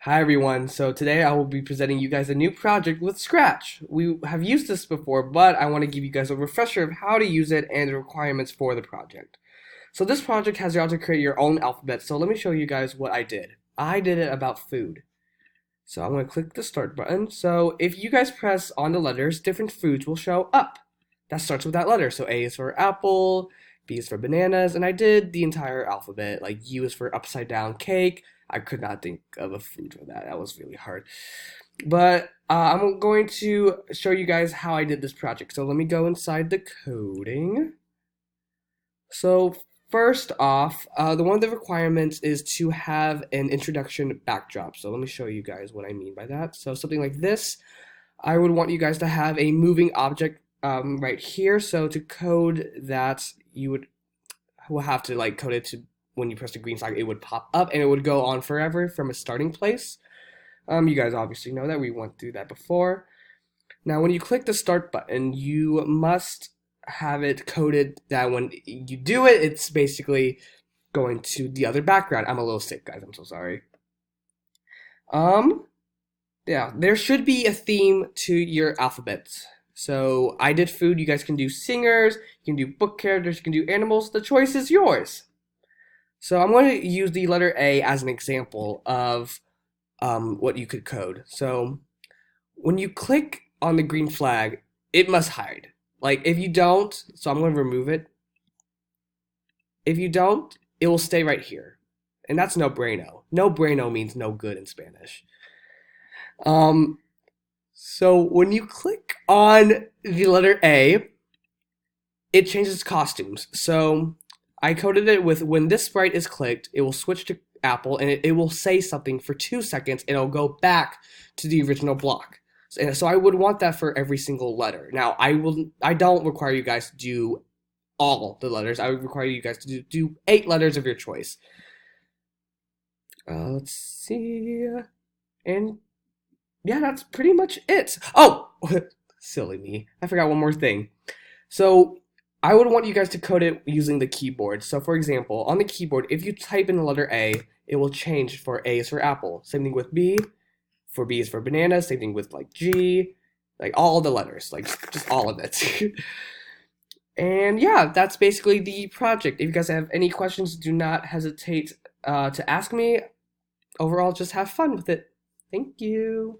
Hi everyone, so today I will be presenting you guys a new project with Scratch. We have used this before, but I want to give you guys a refresher of how to use it and the requirements for the project. So this project has you how to create your own alphabet, so let me show you guys what I did. I did it about food. So I'm going to click the start button. So if you guys press on the letters, different foods will show up. That starts with that letter. So A is for apple, B is for bananas, and I did the entire alphabet. Like U is for upside down cake. I could not think of a food for that. That was really hard. But I'm going to show you guys how I did this project. So let me go inside the coding. So first off, one of the requirements is to have an introduction backdrop. So let me show you guys what I mean by that. So something like this, I would want you guys to have a moving object right here. So to code that, will have to like code it to when you press the green flag, it would pop up and it would go on forever from a starting place. You guys obviously know that we went through that before. Now, when you click the start button, you must have it coded that when you do it, it's basically going to the other background. I'm a little sick, guys. I'm so sorry. Yeah, there should be a theme to your alphabet. So I did food. You guys can do singers. You can do book characters. You can do animals. The choice is yours. So I'm going to use the letter A as an example of what you could code. So when you click on the green flag, it must hide. Like if you don't, so I'm going to remove it. If you don't, it will stay right here. And that's no bueno. No bueno means no good in Spanish. So when you click on the letter A, it changes costumes. So I coded it with when this sprite is clicked, it will switch to Apple and it will say something for 2 seconds and it'll go back to the original block. So I would want that for every single letter. Now I don't require you guys to do all the letters. I would require you guys to do 8 letters of your choice. Let's see. And yeah, that's pretty much it. Oh, silly me. I forgot one more thing. So I would want you guys to code it using the keyboard. So for example, on the keyboard, if you type in the letter A, it will change for A is for apple. Same thing with B. For B is for banana. Same thing with like G. Like all the letters, like just all of it. And yeah, that's basically the project. If you guys have any questions, do not hesitate to ask me. Overall, just have fun with it. Thank you.